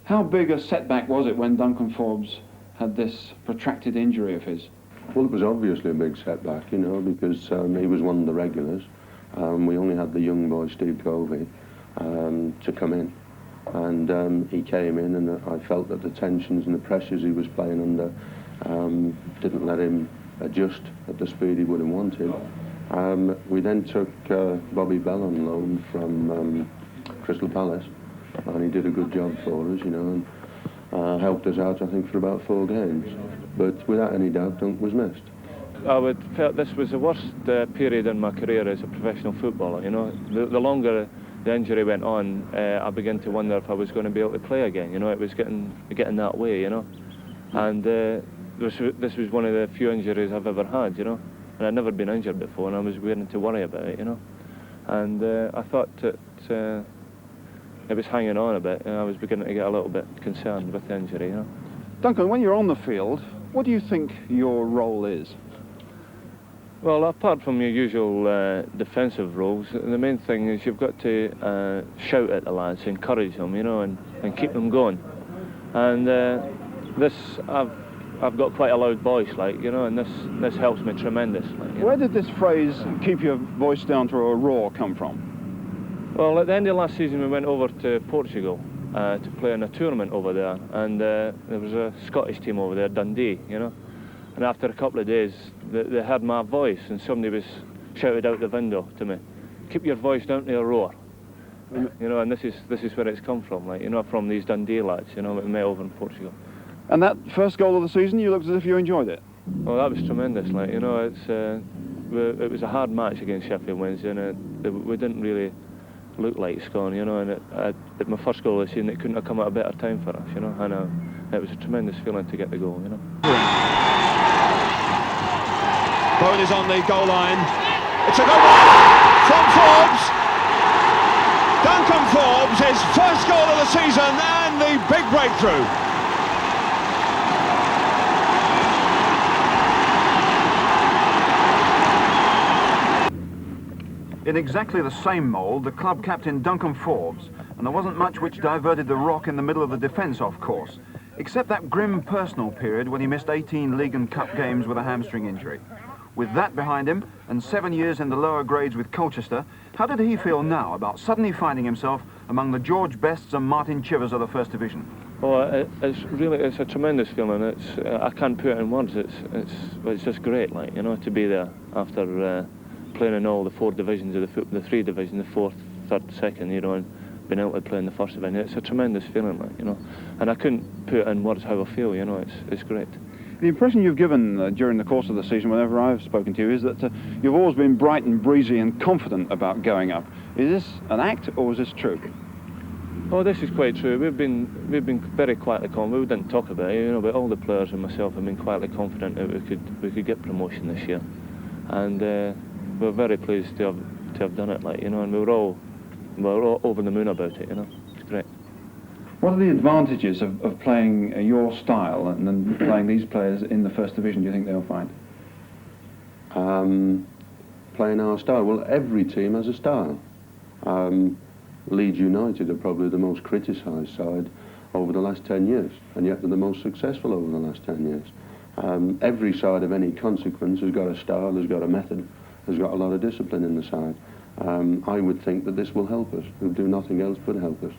How big a setback was it when Duncan Forbes had this protracted injury of his? Well, it was obviously a big setback, you know, because he was one of the regulars. We only had the young boy, Steve Covey, to come in. And he came in, and I felt that the tensions and the pressures he was playing under didn't let him adjust at the speed he would have wanted. We then took Bobby Bell on loan from Crystal Palace, and he did a good job for us, you know, and helped us out, I think, for about 4 games. But without any doubt, Dunk was missed. I would felt this was the worst period in my career as a professional footballer. You know, the longer the injury went on, I began to wonder if I was going to be able to play again. You know, it was getting that way. You know, and this was one of the few injuries I've ever had. You know, and I'd never been injured before, and I was beginning to worry about it. You know, and I thought that it was hanging on a bit, and I was beginning to get a little bit concerned with the injury. You know, Duncan, when you're on the field, what do you think your role is? Well, apart from your usual defensive roles, the main thing is you've got to shout at the lads, encourage them, you know, and keep them going. And I've got quite a loud voice, like, you know, and this helps me tremendously. Where did this phrase, keep your voice down to a roar, come from? Well, at the end of last season we went over to Portugal to play in a tournament over there, and there was a Scottish team over there, Dundee, you know. And after a couple of days, they heard my voice, and somebody was shouted out the window to me, "Keep your voice down to a roar." You know, and this is where it's come from, like, you know, from these Dundee lads, you know, that we met over in Portugal. And that first goal of the season, you looked as if you enjoyed it. Well, that was tremendous, like, you know, it was a hard match against Sheffield Wednesday, and we didn't really look like scoring, you know, and at my first goal of the season, it couldn't have come at a better time for us, you know, and it was a tremendous feeling to get the goal, you know. Bowen is on the goal line. It's a goal from Forbes. Duncan Forbes, his first goal of the season and the big breakthrough. In exactly the same mould, the club captain Duncan Forbes, and there wasn't much which diverted the rock in the middle of the defence off course, except that grim personal period when he missed 18 League and Cup games with a hamstring injury. With that behind him, and 7 years in the lower grades with Colchester, how did he feel now about suddenly finding himself among the George Bests and Martin Chivers of the First Division? Oh, it's a tremendous feeling. I can't put it in words. It's just great, like, you know, to be there after playing in all the 4 divisions of the 3 divisions, the 4th, 3rd, 2nd, you know, and being able to play in the 1st division. It's a tremendous feeling, like, you know, and I couldn't put in words how I feel, you know. It's great. The impression you've given during the course of the season, whenever I've spoken to you, is that you've always been bright and breezy and confident about going up. Is this an act, or is this true? Oh, this is quite true. We've been very quietly confident. We didn't talk about it, you know, but all the players and myself have been quietly confident that we could get promotion this year, and we're very pleased to have done it, like, you know, and we're all over the moon about it, you know. It's great. What are the advantages of playing your style and then playing these players in the First Division, do you think they'll find? Playing our style? Well, every team has a style. Leeds United are probably the most criticised side over the last 10 years, and yet they're the most successful over the last 10 years. Every side of any consequence has got a style, has got a method, has got a lot of discipline in the side. I would think that this will help us. It will do nothing else but help us.